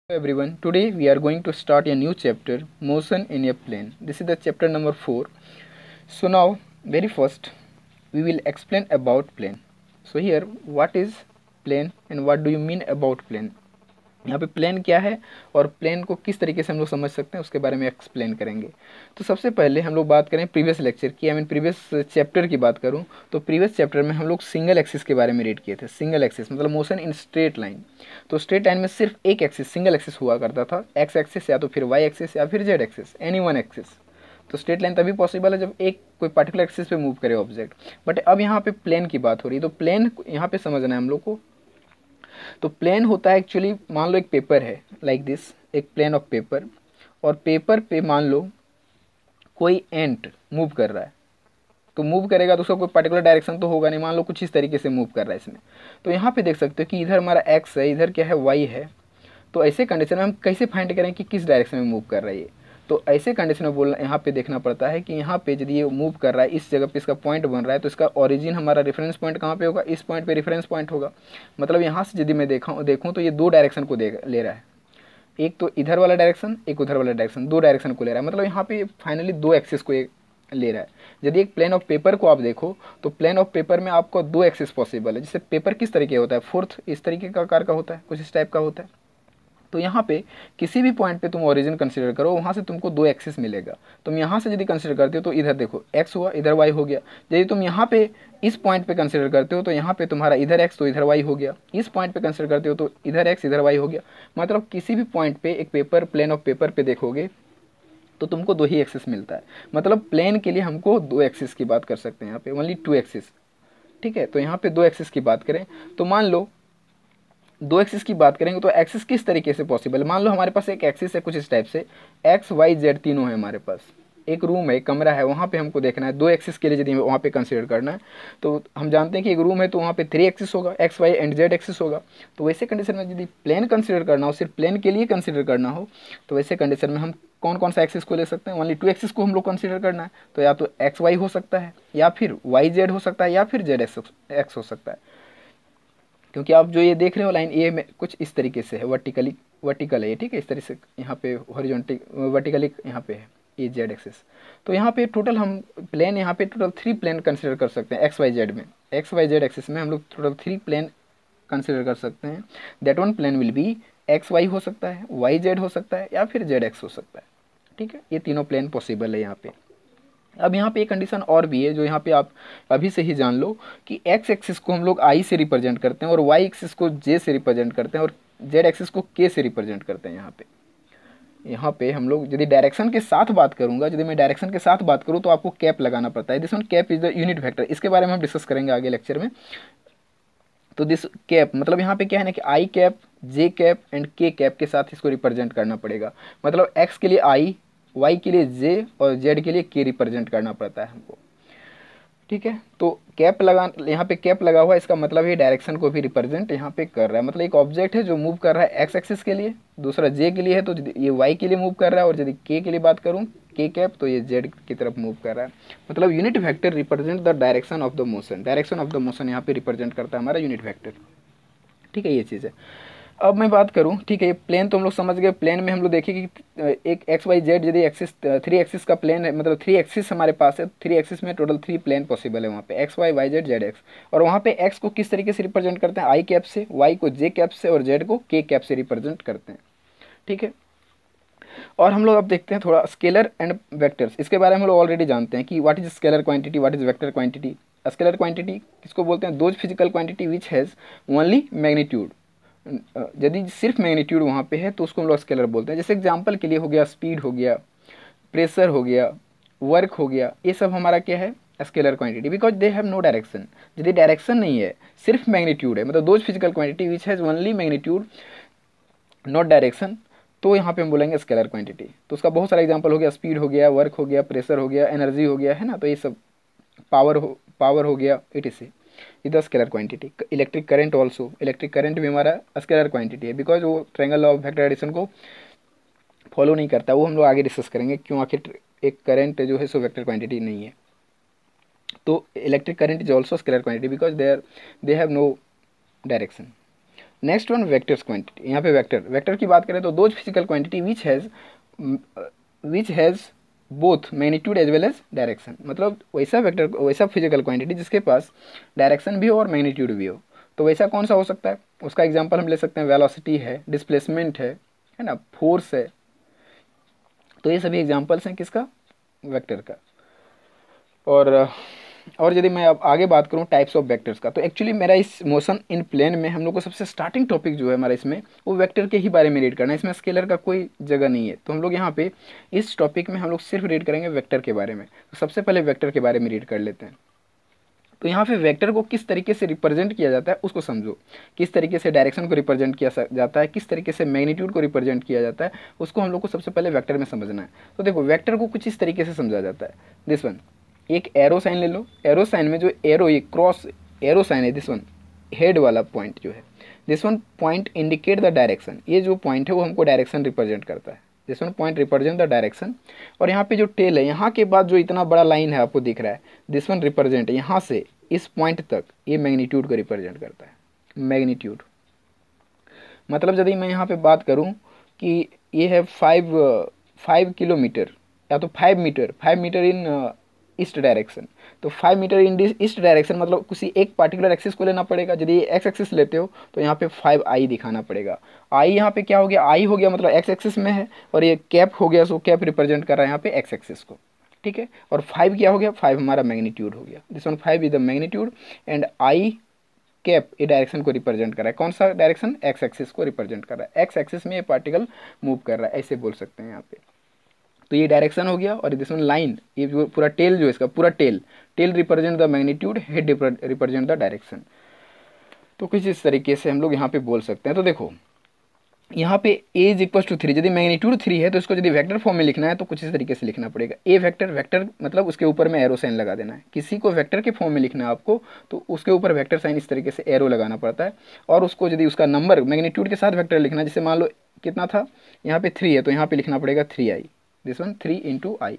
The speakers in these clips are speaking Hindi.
Everyone, today we are going to start a new chapter, Motion in a Plane. This is the chapter number 4. So now, very first, we will explain about plane. So here, what is plane and what do you mean about plane? यहाँ पे प्लेन क्या है और प्लेन को किस तरीके से हम लोग समझ सकते हैं उसके बारे में एक्सप्लेन करेंगे। तो सबसे पहले हम लोग बात करें प्रीवियस लेक्चर की, प्रीवियस चैप्टर की बात करूं तो प्रीवियस चैप्टर में हम लोग सिंगल एक्सिस के बारे में रीड किए थे। सिंगल एक्सिस मतलब मोशन इन स्ट्रेट लाइन। तो स्ट्रेट लाइन में सिर्फ एक एक्सिस, सिंगल एक्सिस हुआ करता था, एक्स एक्सिस या तो फिर वाई एक्सिस या फिर Z axis, any one axis. तो स्ट्रेट लाइन तभी पॉसिबल है जब एक कोई पर्टिकुलर एक्सिस पे मूव करे ऑब्जेक्ट। बट अब यहाँ पे प्लेन की बात हो रही है, तो प्लेन यहाँ पे समझना है हम लोग को। तो प्लेन होता है एक्चुअली, मान लो एक पेपर है लाइक दिस, एक प्लेन ऑफ पेपर, और पेपर पे मान लो कोई एंट मूव कर रहा है। तो मूव करेगा तो उसका कोई पर्टिकुलर डायरेक्शन तो होगा नहीं, मान लो कुछ इस तरीके से मूव कर रहा है इसमें। तो यहाँ पे देख सकते हो कि इधर हमारा एक्स है, इधर क्या है वाई है। तो ऐसे कंडीशन में हम कैसे फाइंड करें कि किस डायरेक्शन में मूव कर रहा है ये। तो ऐसे कंडीशन में बोलना, यहाँ पे देखना पड़ता है कि यहाँ पे यदि ये मूव कर रहा है, इस जगह पे इसका पॉइंट बन रहा है, तो इसका ओरिजिन हमारा रेफरेंस पॉइंट कहाँ पे होगा, इस पॉइंट पे रेफरेंस पॉइंट होगा। मतलब यहाँ से यदि मैं देखूँ तो ये दो डायरेक्शन को ले रहा है, एक तो इधर वाला डायरेक्शन, एक उधर वाला डायरेक्शन, दो डायरेक्शन को ले रहा है। मतलब यहाँ पे फाइनली दो एक्सिस को ले रहा है। यदि एक प्लेन ऑफ पेपर को आप देखो तो प्लेन ऑफ पेपर में आपको दो एक्सिस पॉसिबल है। जैसे पेपर किस तरीके होता है, फोर्थ इस तरीके का आकार का होता है, कुछ इस टाइप का होता है। तो यहाँ पे किसी भी पॉइंट पे तुम ओरिजिन कंसीडर करो, वहाँ से तुमको दो एक्सिस मिलेगा। तुम यहाँ से यदि कंसीडर करते हो तो इधर देखो एक्स हुआ, इधर वाई हो गया। यदि तुम यहाँ पे इस पॉइंट पे कंसीडर करते हो तो यहाँ पे तुम्हारा इधर एक्स तो इधर वाई हो गया। इस पॉइंट पे कंसीडर करते हो तो इधर एक्स इधर वाई हो गया। मतलब किसी भी पॉइंट पे एक पेपर, प्लेन ऑफ पेपर पे देखोगे तो तुमको दो ही एक्सिस मिलता है। मतलब प्लेन के लिए हमको दो एक्सिस की बात कर सकते हैं, यहाँ पे ओनली टू एक्सिस। ठीक है, तो यहाँ पे दो एक्सिस की बात करें तो मान लो दो एक्सिस की बात करेंगे तो एक्सिस किस तरीके से पॉसिबल है। मान लो हमारे पास एक एक्सिस है कुछ इस टाइप से, एक्स वाई जेड तीनों है हमारे पास। एक रूम है, एक कमरा है, वहाँ पे हमको देखना है दो एक्सिस के लिए यदि वहाँ पे कंसीडर करना है। तो हम जानते हैं कि एक रूम है तो वहाँ पे थ्री एक्सिस होगा, X Y and Z axis होगा। तो वैसे कंडीशन में यदि प्लेन कंसीडर करना हो, सिर्फ प्लेन के लिए कंसीडर करना हो, तो वैसे कंडीशन में हम कौन कौन सा एक्सिस को ले सकते हैं, ओनली टू एक्सिस को हम लोग कंसीडर करना है। तो या तो एक्स वाई हो सकता है, या फिर वाई जेड हो सकता है, या फिर जेड एक्स हो सकता है। क्योंकि आप जो ये देख रहे हो लाइन ए में कुछ इस तरीके से है, वर्टिकल है ये, ठीक है, इस तरह से यहाँ पे हॉरिजॉन्टल वर्टिकली यहाँ पे है ये जेड एक्सिस। तो यहाँ पे टोटल हम प्लेन, यहाँ पे टोटल थ्री प्लेन कंसिडर कर सकते हैं एक्स वाई जेड में। एक्स वाई जेड एक्सिस में हम लोग टोटल थ्री प्लेन कंसिडर कर सकते हैं। That one plane will be X Y हो सकता है, वाई जेड हो सकता है, या फिर जेड एक्स हो सकता है। ठीक है, ये तीनों प्लेन पॉसिबल है यहाँ पे। अब यहाँ पे एक कंडीशन और भी है जो यहाँ पे आप अभी से ही जान लो कि एक्स एक्सिस को हम लोग आई से रिप्रेजेंट करते हैं, और वाई एक्सिस को जे से रिप्रेजेंट करते हैं, और जेड एक्सिस को के से रिप्रेजेंट करते हैं। यहाँ पे हम लोग यदि डायरेक्शन के साथ बात करूंगा, यदि मैं डायरेक्शन के साथ बात करूँ तो आपको कैप लगाना पड़ता है। This one cap is the unit vector, इसके बारे में हम डिस्कस करेंगे आगे लेक्चर में। तो दिस कैप मतलब यहाँ पे क्या है ना कि आई कैप, जे कैप एंड के कैप के साथ इसको रिप्रेजेंट करना पड़ेगा। मतलब एक्स के लिए आई, वाई के लिए जे और जेड के लिए के रिप्रेजेंट करना पड़ता है हमको। ठीक है, तो कैप लगा, यहाँ पे कैप लगा हुआ है, इसका मतलब ये डायरेक्शन को भी रिप्रेजेंट यहाँ पे कर रहा है। मतलब एक ऑब्जेक्ट है जो मूव कर रहा है एक्स एक्सिस के लिए, दूसरा जे के लिए है तो ये वाई के लिए मूव कर रहा है, और यदि के लिए बात करूँ के कैप तो ये जेड की तरफ मूव कर रहा है। मतलब unit vector represent the direction of the motion. Direction of the motion यहाँ पे रिप्रेजेंट करता है हमारा यूनिट वेक्टर। ठीक है, ये चीज़ है। अब मैं बात करूं, ठीक है, ये प्लेन तो हम लोग समझ गए। प्लेन में हम लोग देखें कि एक एक्स वाई जेड यदि एक्सिस थ्री एक्सिस का प्लेन है, मतलब थ्री एक्सिस हमारे पास है, थ्री एक्सिस में टोटल थ्री प्लेन पॉसिबल है वहाँ पे, X Y Y Z Z X. और वहाँ पे एक्स को किस तरीके से रिप्रेजेंट करते हैं, आई कैप से, वाई को जे कैप से, और जेड को के कैप से रिप्रेजेंट करते हैं। ठीक है, और हम लोग अब देखते हैं थोड़ा स्केलर एंड वेक्टर्स। इसके बारे में हम लोग ऑलरेडी जानते हैं कि what is scalar quantity, what is vector quantity. Scalar quantity किसको बोलते हैं, those physical quantity which has only magnitude. यदि सिर्फ मैग्नीट्यूड वहाँ पे है तो उसको हम लोग स्केलर बोलते हैं। जैसे एग्जांपल के लिए हो गया स्पीड हो गया, प्रेशर हो गया, वर्क हो गया, ये सब हमारा क्या है, scalar quantity, because they have no direction. यदि डायरेक्शन नहीं है, सिर्फ मैग्नीट्यूड है, मतलब those physical quantity which has only magnitude not direction, तो यहाँ पे हम बोलेंगे स्केलर क्वांटिटी। तो उसका बहुत सारा एग्जांपल हो गया, स्पीड हो गया, वर्क हो गया, प्रेशर हो गया, एनर्जी हो गया, है ना। तो ये सब पावर हो गया, it is is the scalar quantity. Electric current also, electric current भी हमारा स्केलर क्वांटिटी है, बिकॉज वो ट्रायंगल ऑफ वेक्टर एडिशन को फॉलो नहीं करता। वो हम लोग आगे डिस्कस करेंगे क्यों आखिर एक करंट जो है सो वेक्टर क्वांटिटी नहीं है। तो electric current is also scalar quantity because they have no direction. Next one vectors quantity. यहाँ पे वेक्टर की बात करें तो those physical quantity which has both magnitude as well as direction, मतलब वैसा फिजिकल क्वांटिटी जिसके पास डायरेक्शन भी हो और मैग्नीट्यूड भी हो। तो वैसा कौन सा हो सकता है, उसका एग्जांपल हम ले सकते हैं वेलोसिटी है, डिस्प्लेसमेंट है ना, फोर्स है। तो ये सभी एग्जांपल्स हैं किसका, वेक्टर का। और यदि मैं अब आगे बात करूं टाइप्स ऑफ वेक्टर्स का, तो एक्चुअली मेरा इस मोशन इन प्लेन में हम लोग को सबसे स्टार्टिंग टॉपिक जो है हमारा इसमें वो वेक्टर के ही बारे में रीड करना है। इसमें स्केलर का कोई जगह नहीं है। तो हम लोग यहाँ पे इस टॉपिक में हम लोग सिर्फ रीड करेंगे वेक्टर के बारे में। तो सबसे पहले वेक्टर के बारे में रीड कर लेते हैं। तो यहाँ पे वेक्टर को किस तरीके से रिप्रेजेंट किया जाता है उसको समझो। किस तरीके से डायरेक्शन को रिप्रेजेंट किया जाता है, किस तरीके से मैग्नीट्यूड को रिप्रेजेंट किया जाता है, उसको हम लोग को सबसे पहले वेक्टर में समझना है। तो देखो वेक्टर को कुछ इस तरीके से समझा जाता है। दिस वन, एक एरो साइन ले लो। एरो साइन में जो एरो, ये क्रॉस एरो साइन है, दिस वन हेड वाला पॉइंट जो है, this one point indicate the direction. ये जो पॉइंट है वो हमको डायरेक्शन रिप्रेजेंट करता है। This one point represent the direction. और यहाँ पे जो टेल है, यहाँ के बाद जो इतना बड़ा लाइन है आपको दिख रहा है, दिस वन रिप्रेजेंट यहाँ से इस पॉइंट तक, ये मैग्नीट्यूड को रिप्रेजेंट करता है। मैग्नीट्यूड मतलब यदि मैं यहाँ पे बात करूँ कि ये है 5 किलोमीटर या तो 5 मीटर इन ईस्ट डायरेक्शन। तो 5 मीटर इन ईस्ट डायरेक्शन मतलब किसी एक पार्टिकुलर एक्सिस को लेना पड़ेगा। यदि एक्स एक्सिस लेते हो तो यहाँ पे 5i दिखाना पड़ेगा। आई यहाँ पे क्या हो गया, आई हो गया मतलब एक्स एक्सिस में है, और ये कैप हो गया, सो कैप रिप्रेजेंट कर रहा है यहाँ पे एक्स एक्सिस को, ठीक है। और 5 क्या हो गया, 5 हमारा मैग्नीट्यूड हो गया। This one 5 is the magnitude and I cap ये डायरेक्शन को रिप्रेजेंट कर रहा है। कौन सा डायरेक्शन, एक्स एक्सिस को रिप्रेजेंट कर रहा है। एक्स एक्सिस में ये पार्टिकल मूव कर रहा है, ऐसे बोल सकते हैं यहाँ पे। तो ये डायरेक्शन हो गया। और दिस वन लाइन, ये जो पूरा टेल जो इसका पूरा tail represent the magnitude, head represent the direction. तो कुछ इस तरीके से हम लोग यहाँ पे बोल सकते हैं। तो देखो यहाँ पे a इज इक्वल टू 3, यदि मैग्नीट्यूड 3 है तो इसको यदि वेक्टर फॉर्म में लिखना है तो कुछ इस तरीके से लिखना पड़ेगा। ए वेक्टर मतलब उसके ऊपर में एरो साइन लगा देना है। किसी को वेक्टर के फॉर्म में लिखना है आपको तो उसके ऊपर वेक्टर साइन इस तरीके से एरो लगाना पड़ता है। और उसको यदि उसका नंबर मैग्नीट्यूड के साथ वेक्टर लिखना है, जैसे मान लो कितना था, यहाँ पे 3 है तो यहाँ पे लिखना पड़ेगा 3i। दिस वन 3 इंटू आई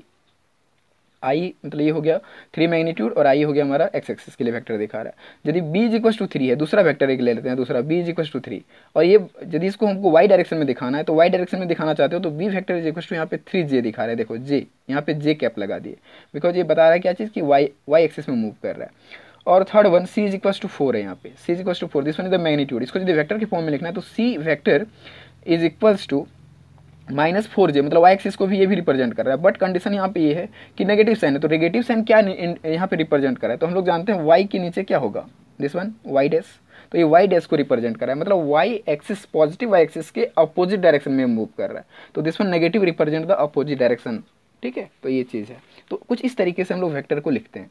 मतलब ये हो गया 3 मैग्नीट्यूड और आई हो गया हमारा एक्स एक्सिस के लिए वेक्टर दिखा रहा है। यदि b इज इक्वल टू 3 है, दूसरा वेक्टर एक ले लेते हैं, दूसरा b इज इक्वल टू 3, और ये यदि इसको हमको y डायरेक्शन में दिखाना है तो y डायरेक्शन में दिखाना चाहते हो तो b vector is equal to यहाँ पे 3j दिखा रहा है। देखो j, यहाँ पे j कैप लगा दिए, बिकॉज ये बता रहा है क्या चीज़ कि y एक्सिस में मूव कर रहा है। और third one c is equal to 4 है, यहाँ पे c is equal to 4, this one is the magnitude. इसको यदि वेक्टर के फॉर्म में लिखना है तो c vector is equals to -4j, मतलब y एक्सिस को भी ये भी रिप्रेजेंट कर रहा है। बट कंडीशन यहाँ पे ये है कि नेगेटिव साइन है, तो नेगेटिव साइन क्या यहाँ पे रिप्रेजेंट कर रहा है, तो हम लोग जानते हैं y के नीचे क्या होगा, दिस वन y डैश, तो ये y डैश को रिप्रेजेंट कर रहा है, मतलब y axis positive y axis के अपोजिट डायरेक्शन में मूव कर रहा है। तो this one negative represent the opposite direction, ठीक है। तो ये चीज़ है। तो कुछ इस तरीके से हम लोग वेक्टर को लिखते हैं।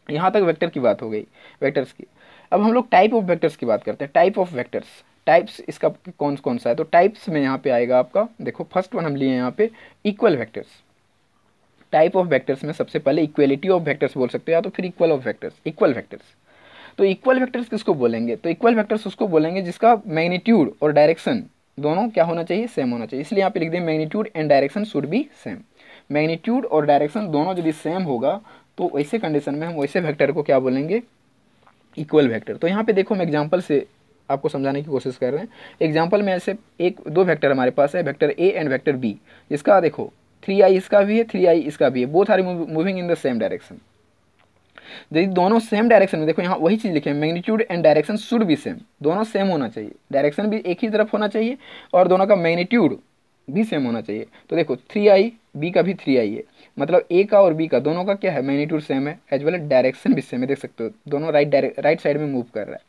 यहाँ तक वेक्टर की बात हो गई, वेक्टर्स की। अब हम लोग टाइप ऑफ वेक्टर्स की बात करते हैं। टाइप ऑफ वेक्टर्स, टाइप्स इसका कौन कौन सा है, तो टाइप्स में यहाँ पे आएगा आपका, देखो फर्स्ट वन हम लिए यहाँ पे equal vectors. Type of vectors में सबसे पहले इक्वलिटी ऑफ वेक्टर्स बोल सकते हो या तो फिर equal of vectors, equal vectors. तो इक्वल वेक्टर्स किसको बोलेंगे, तो इक्वल वेक्टर्स उसको बोलेंगे जिसका मैग्नीट्यूड और डायरेक्शन दोनों क्या होना चाहिए, सेम होना चाहिए। इसलिए यहाँ पे लिख दें magnitude and direction should be same. Magnitude और डायरेक्शन दोनों यदि सेम होगा तो वैसे कंडीशन में हम वैसे वेक्टर को क्या बोलेंगे, इक्वल वेक्टर। तो यहाँ पे देखो हम एग्जांपल से आपको समझाने की कोशिश कर रहे हैं। एग्जांपल में ऐसे दो वेक्टर हमारे पास है, vector A and vector B, जिसका देखो 3i इसका भी है 3i इसका भी है, both are moving in the same direction. यदि दोनों सेम डायरेक्शन में, देखो यहाँ वही चीज़ लिखे, magnitude and direction should be same, दोनों सेम होना चाहिए, डायरेक्शन भी एक ही तरफ होना चाहिए और दोनों का मैग्नीट्यूड भी सेम होना चाहिए। तो देखो 3i बी का भी 3i है, मतलब ए का और बी का दोनों का क्या है, मैग्नीट्यूड सेम है एज वेल डायरेक्शन भी सेम है। देख सकते हो दोनों राइट साइड में मूव कर रहा है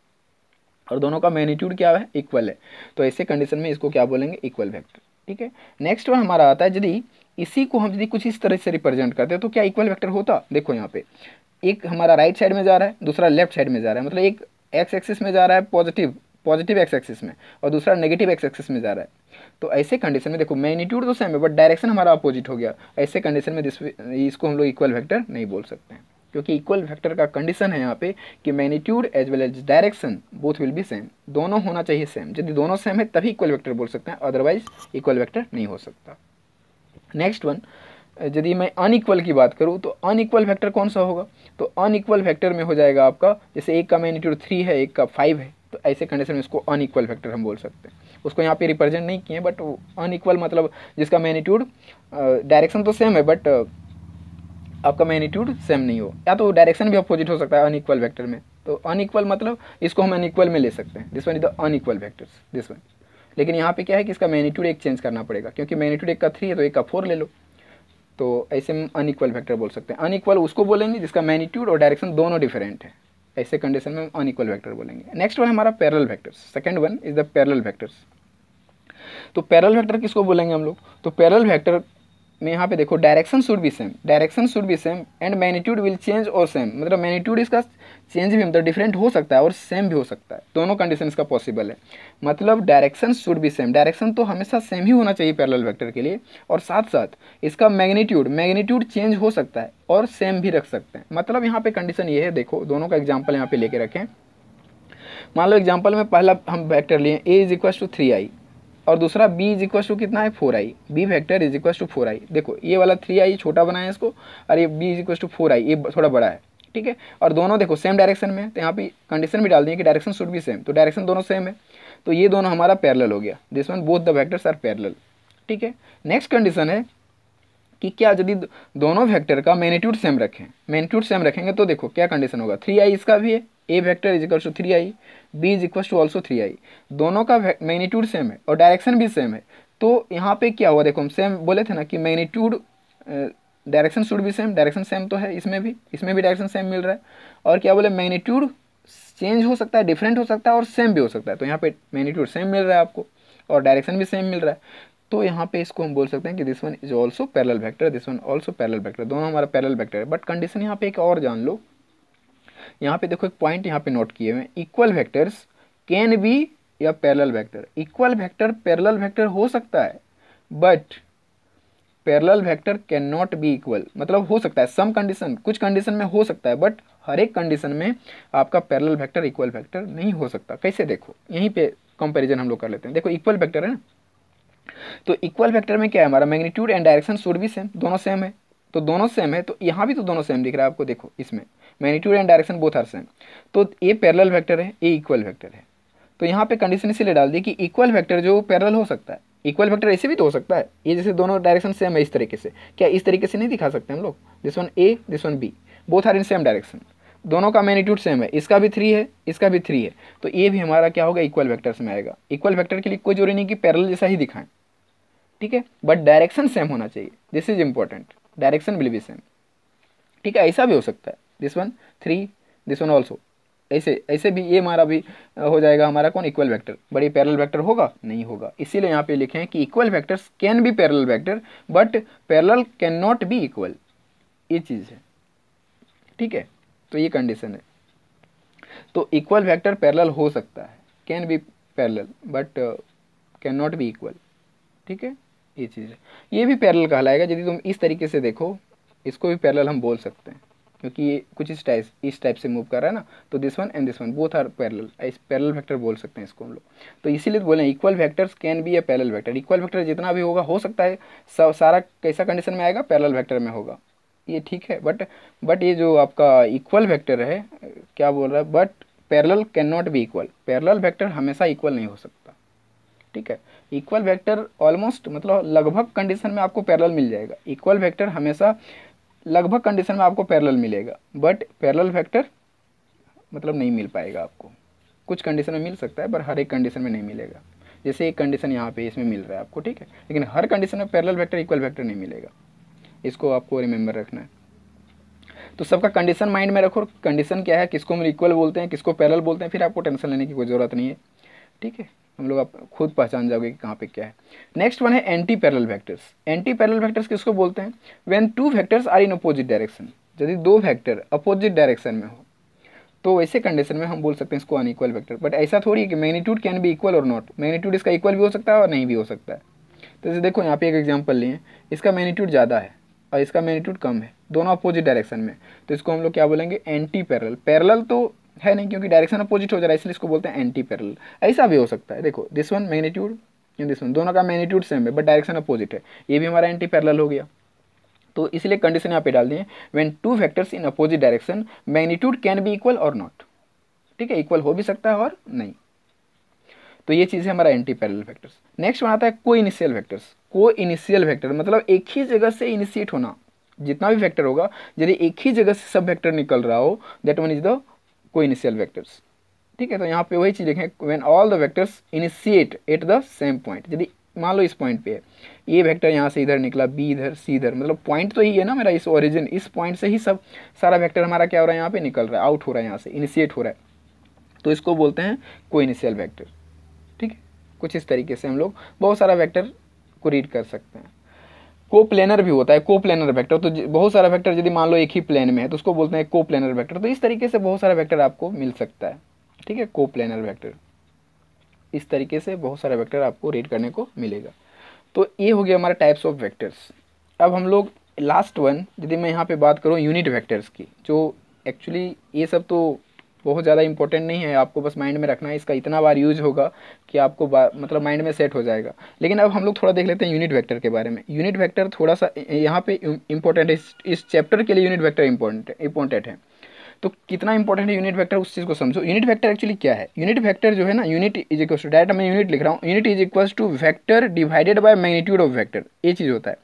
और दोनों का मैग्नीट्यूड क्या है, इक्वल है। तो ऐसे कंडीशन में इसको क्या बोलेंगे, इक्वल वेक्टर, ठीक है। नेक्स्ट वन हमारा आता है, यदि इसी को हम यदि कुछ इस तरह से रिप्रेजेंट करते हैं तो क्या इक्वल वेक्टर होता। देखो यहाँ पे एक हमारा राइट साइड में जा रहा है, दूसरा लेफ्ट साइड में जा रहा है, मतलब एक एक्स एक्सिस में जा रहा है पॉजिटिव एक्स एक्सिस में और दूसरा नेगेटिव एक्स एक्सिस में जा रहा है। तो ऐसे कंडीशन में देखो मैग्नीट्यूड तो सेम है बट डायरेक्शन हमारा अपोजिट हो गया। ऐसे कंडीशन में इसको हम लोग इक्वल वेक्टर नहीं बोल सकते हैं, क्योंकि इक्वल वेक्टर का कंडीशन है यहाँ पे कि magnitude as well as direction both will be same, दोनों होना चाहिए सेम। यदि दोनों सेम है तभी इक्वल वेक्टर बोल सकते हैं, अदरवाइज इक्वल वेक्टर नहीं हो सकता। नेक्स्ट वन, यदि मैं अनइक्वल की बात करूँ तो अनइक्वल वेक्टर कौन सा होगा, तो अनइक्वल वेक्टर में हो जाएगा आपका, जैसे एक का मैग्नीट्यूड 3 है एक का 5 है, तो ऐसे कंडीशन में इसको अनइक्वल वेक्टर हम बोल सकते हैं। उसको यहाँ पे रिप्रेजेंट नहीं किए, बट अनइक्वल मतलब जिसका मैग्नीट्यूड डायरेक्शन तो सेम है बट आपका मैग्नीट्यूड सेम नहीं हो, या तो डायरेक्शन भी अपोजिट हो सकता है अनइक्वल वेक्टर में। तो अनइक्वल मतलब इसको हम अनइक्वल में ले सकते हैं, this one is the unequal vectors, this one. लेकिन यहाँ पे क्या है कि इसका मैग्नीट्यूड एक चेंज करना पड़ेगा, क्योंकि मैग्नीट्यूड एक का 3 है तो एक का 4 ले लो, तो ऐसे हम अनइक्वल वेक्टर बोल सकते हैं। अनइक्वल उसको बोलेंगे जिसका मैग्नीट्यूड और डायरेक्शन दोनों डिफरेंट है, ऐसे कंडीशन में हम अनइक्वल वेक्टर बोलेंगे। नेक्स्ट वन हमारा parallel vectors, second one is the parallel vectors. तो पैरेलल वेक्टर किसको बोलेंगे हम लोग, तो पैरेलल वेक्टर में यहाँ पे देखो direction should be same, direction should be same and magnitude will change और सेम, मतलब मैग्नीट्यूड इसका चेंज भी मतलब डिफरेंट हो सकता है और सेम भी हो सकता है, दोनों कंडीशन इसका पॉसिबल है। मतलब direction should be same, direction तो हमेशा सेम ही होना चाहिए पैरेलल वेक्टर के लिए, और साथ साथ इसका मैग्नीट्यूड चेंज हो सकता है और सेम भी रख सकते हैं। मतलब यहाँ पे कंडीशन ये है, देखो दोनों का एग्जाम्पल यहाँ पे लेके रखें। मान लो एग्जाम्पल में पहला हम वेक्टर लिए a is equal to 3i और दूसरा b इज इक्वल टू कितना है 4i, b vector is equal to 4i। देखो ये वाला 3i छोटा बनाया इसको और ये b is equal to 4i, ये थोड़ा बड़ा है, ठीक है। और दोनों देखो सेम डायरेक्शन में, तो यहाँ पे कंडीशन भी डाल दी है कि डायरेक्शन शुड भी सेम, तो डायरेक्शन दोनों सेम है, तो ये दोनों हमारा पैरेलल हो गया, this one both the vectors are parallel, ठीक है। नेक्स्ट कंडीशन है कि क्या यदि दोनों वेक्टर का मैग्नीट्यूड सेम रखें, मैग्नीट्यूड सेम रखेंगे तो देखो क्या कंडीशन होगा, 3i इसका भी है, a vector is equal to 3i, b is equal to also 3i, दोनों का मैग्नीट्यूड सेम है और डायरेक्शन भी सेम है। तो यहाँ पे क्या हुआ, देखो हम सेम बोले थे ना कि मैग्नीट्यूड डायरेक्शन शुड भी सेम, डायरेक्शन सेम तो है इसमें भी डायरेक्शन सेम मिल रहा है, और क्या बोले मैग्नीट्यूड चेंज हो सकता है, डिफरेंट हो सकता है और सेम भी हो सकता है। तो यहाँ पे मैग्नीट्यूड सेम मिल रहा है आपको और डायरेक्शन भी सेम मिल रहा है, तो यहाँ पे इसको हम बोल सकते हैं कि this one is also parallel vector, this one also parallel vector, दोनों हमारा पैरेलल वेक्टर है। बट कंडीशन यहाँ पे एक और जान लो, यहाँ पे देखो एक पॉइंट यहाँ पे नोट किए हुए, इक्वल वेक्टर्स कैन बी या parallel vector, equal vector parallel vector हो सकता है but parallel vector can not be equal, मतलब हो सकता है सम कंडीशन, कुछ कंडीशन में हो सकता है बट हर एक कंडीशन में आपका पैरेलल वेक्टर इक्वल वेक्टर नहीं हो सकता। कैसे, देखो यहीं पे कंपैरिजन हम लोग कर लेते हैं। देखो इक्वल वेक्टर है ना, तो इक्वल वेक्टर में क्या है, हमारा मैग्नीट्यूड एंड डायरेक्शन शुड भी सेम, दोनों सेम है, तो दोनों सेम है, तो यहाँ भी तो दोनों सेम दिख रहा है आपको, देखो इसमें magnitude and direction both are same, तो ए पैरेलल वेक्टर है, ए इक्वल वेक्टर है। तो यहाँ पे कंडीशन इसलिए डाल दी कि इक्वल वेक्टर जो पैरेलल हो सकता है, इक्वल वेक्टर ऐसे भी तो हो सकता है, ये जैसे दोनों डायरेक्शन सेम है इस तरीके से, क्या इस तरीके से नहीं दिखा सकते हम लोग, this one A this one B both are in same direction, दोनों का मैग्नीट्यूड सेम है, इसका भी 3 है इसका भी 3 है, तो ये भी हमारा क्या होगा, इक्वल वेक्टर्स में आएगा। इक्वल वेक्टर के लिए कोई जरूरी नहीं कि पैरेलल जैसा ही दिखाएं, ठीक है, बट डायरेक्शन सेम होना चाहिए, this is important, direction will be same, ठीक है। ऐसा भी हो सकता है, this one 3 this one also, ऐसे भी ये हमारा भी हो जाएगा हमारा कौन, इक्वल वेक्टर, बड़ी पैरेलल वेक्टर होगा नहीं होगा। इसीलिए यहाँ पे लिखे हैं कि equal vectors can B parallel vector but parallel can not be equal, ये चीज़ है, ठीक है। तो ये कंडीशन है, तो इक्वल वेक्टर पैरेलल हो सकता है, can be parallel but can not be equal, ठीक है, ये चीज़ है। ये भी पैरेलल कहलाएगा यदि तुम इस तरीके से देखो, इसको भी पैरेलल हम बोल सकते हैं, क्योंकि ये कुछ इस टाइप से मूव कर रहा है ना, तो this one and this one both are parallel, इस पैरेलल वेक्टर बोल सकते हैं इसको हम लोग। तो इसीलिए बोले equal vectors can be a parallel vector, equal vector जितना भी होगा हो सकता है सारा कैसा कंडीशन में आएगा, पैरेलल वेक्टर में होगा, ये ठीक है। बट ये जो आपका इक्वल वेक्टर है क्या बोल रहा है, but parallel can not be equal, parallel vector हमेशा इक्वल नहीं हो सकता, ठीक है। इक्वल वेक्टर ऑलमोस्ट मतलब लगभग कंडीशन में आपको पैरेलल मिल जाएगा, इक्वल वेक्टर हमेशा लगभग कंडीशन में आपको पैरेलल मिलेगा, बट पैरेलल वेक्टर मतलब नहीं मिल पाएगा आपको, कुछ कंडीशन में मिल सकता है पर हर एक कंडीशन में नहीं मिलेगा। जैसे एक कंडीशन यहाँ पे इसमें मिल रहा है आपको, ठीक है, लेकिन हर कंडीशन में पैरेलल वेक्टर इक्वल वेक्टर नहीं मिलेगा, इसको आपको रिमेंबर रखना है। तो सबका कंडीशन माइंड में रखो, कंडीशन क्या है, किसको हम इक्वल बोलते हैं, किसको पैरेलल बोलते हैं, फिर आपको टेंशन लेने की कोई ज़रूरत नहीं है, ठीक है, हम लोग आप खुद पहचान जाओगे कि कहाँ पे क्या है। नेक्स्ट वन है anti parallel vectors. Anti parallel vectors किसको बोलते हैं, when two vectors are in opposite direction, यदि दो वेक्टर अपोजिट डायरेक्शन में हो तो वैसे कंडीशन में हम बोल सकते हैं इसको अनइक्वल वेक्टर। बट ऐसा थोड़ी है कि मैग्नीट्यूड कैन बी इक्वल और नॉट, मैग्नीट्यूड इसका इक्वल भी हो सकता है और नहीं भी हो सकता है। तो जैसे देखो यहाँ पे एक एग्जाम्पल लिए, इसका मैग्नीट्यूड ज़्यादा है और इसका मैग्नीट्यूड कम है, दोनों अपोजिट डायरेक्शन में, तो इसको हम लोग क्या बोलेंगे, एंटी पैरेलल। पैरेलल तो है नहीं क्योंकि डायरेक्शन अपोजिट हो जा रहा है, इसलिए इसको बोलते हैं एंटी पैरेलल। ऐसा भी हो सकता है, देखो this one magnitude and this one, दोनों का मैग्नीट्यूड सेम है बट डायरेक्शन अपोजिट है, ये भी हमारा एंटी पैरेलल हो गया। तो इसलिए कंडीशन यहाँ पे डाल दिए, when two vectors in opposite direction magnitude can be equal और नॉट, ठीक है, इक्वल हो भी सकता है और नहीं, तो ये चीज़ है हमारा anti parallel vectors. Next one आता है को इनिशियल वेक्टर्स। को इनिशियल वेक्टर मतलब एक ही जगह से इनिशिएट होना, जितना भी वेक्टर होगा यदि एक ही जगह से सब वेक्टर निकल रहा हो, दैट वन इज द को इनिशियल वेक्टर्स। ठीक है, तो यहाँ पे वही चीज़ देखें, when all the vectors initiate at the same point. यदि मान लो इस पॉइंट पे है, ये वेक्टर यहाँ से इधर निकला, बी इधर, सी इधर, मतलब पॉइंट तो ही है ना मेरा, इस ओरिजिन, इस पॉइंट से ही सब सारा वेक्टर हमारा क्या हो रहा है, यहाँ पे निकल रहा है, आउट हो रहा है, यहाँ से इनिशिएट हो रहा है, तो इसको बोलते हैं को इनिशियल वेक्टर। ठीक है, कुछ इस तरीके से हम लोग बहुत सारा वेक्टर को रीड कर सकते हैं। को प्लेनर भी होता है, को प्लेनर वेक्टर, तो बहुत सारा वेक्टर यदि मान लो एक ही प्लेन में है तो उसको बोलते हैं को प्लेनर वेक्टर। तो इस तरीके से बहुत सारा वेक्टर आपको मिल सकता है। ठीक है, को प्लेनर वेक्टर, इस तरीके से बहुत सारा वेक्टर आपको रीड करने को मिलेगा। तो ये हो गया हमारा टाइप्स ऑफ वेक्टर्स। अब हम लोग लास्ट वन, यदि मैं यहाँ पे बात करूँ यूनिट वेक्टर्स की, जो एक्चुअली ये सब तो बहुत ज़्यादा इंपॉर्टेंट नहीं है, आपको बस माइंड में रखना है, इसका इतना बार यूज होगा कि आपको मतलब माइंड में सेट हो जाएगा। लेकिन अब हम लोग थोड़ा देख लेते हैं यूनिट वेक्टर के बारे में। यूनिट वेक्टर थोड़ा सा यहाँ पे इंपॉर्टेंट है, इस चैप्टर के लिए यूनिट वेक्टर इंपॉर्टेंट है। तो कितना इंपॉर्टेंट है यूनिट वेक्टर, उस चीज़ को समझो। यूनिट वेक्टर एक्चुअली क्या है? यूनिट वेक्टर जो है ना, unit is equal to, direct मैं यूनिट लिख रहा हूँ, unit is equal to vector divided by magnitude of vector. ये चीज़ होता है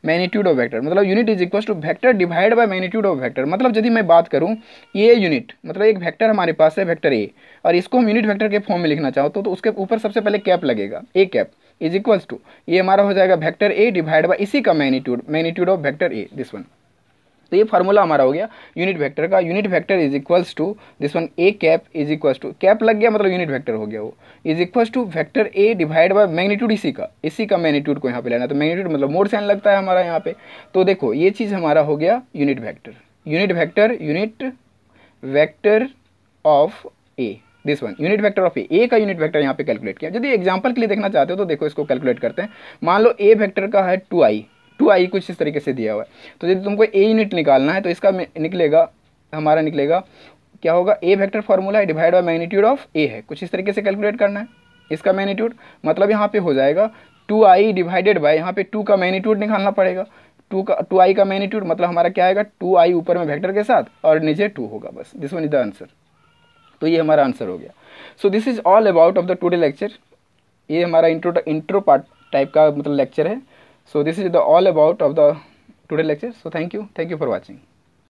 मैग्नीट्यूड ऑफ वेक्टर, मतलब unit is equal to vector divide by magnitude of vector. मतलब यदि मैं बात करूँ ये यूनिट, मतलब एक वेक्टर हमारे पास है, वेक्टर ए, और इसको हम यूनिट वेक्टर के फॉर्म में लिखना चाहो तो उसके ऊपर सबसे पहले कैप लगेगा, ए कैप इज इक्वल टू, ये हमारा हो जाएगा वेक्टर ए डिवाइड बाय इसी का magnitude of vector A, this one. तो ये फार्मूला हमारा हो गया यूनिट वेक्टर का। Unit vector is equals to this one, A cap is equals to, cap लग गया मतलब यूनिट वेक्टर हो गया वो, is equals to vector A divide by magnitude इसी का मैग्नीट्यूड को यहाँ पे लेना। तो मैग्नीट्यूड मतलब मोर साइन लगता है हमारा यहाँ पे। तो देखो ये चीज़ हमारा हो गया unit vector. Unit vector of a, this one, unit vector of a का यूनिट वेक्टर यहाँ पे कैलकुलेट किया। यदि एग्जाम्पल के लिए देखना चाहते हो तो देखो इसको कैलकुलेट करते हैं। मान लो ए वेक्टर का है 2i कुछ इस तरीके से दिया हुआ है। तो यदि तुमको ए यूनिट निकालना है तो इसका हमारा निकलेगा क्या होगा, ए वेक्टर फार्मूला है डिवाइड बाय मैग्नीट्यूड ऑफ ए है, कुछ इस तरीके से कैलकुलेट करना है इसका मैग्नीट्यूड। मतलब यहाँ पे हो जाएगा 2i डिवाइडेड बाय, यहाँ पे 2 का मैग्नीट्यूड निकालना पड़ेगा, 2i का मैग्नीट्यूड मतलब हमारा क्या आएगा, 2i ऊपर में वेक्टर के साथ और नीचे 2 होगा, बस this one is the answer. तो ये हमारा आंसर हो गया। So this is all about of the today lecture. ये हमारा इंट्रो पार्ट टाइप का मतलब लेक्चर है। So this is the all about of the today lecture. So thank you for watching.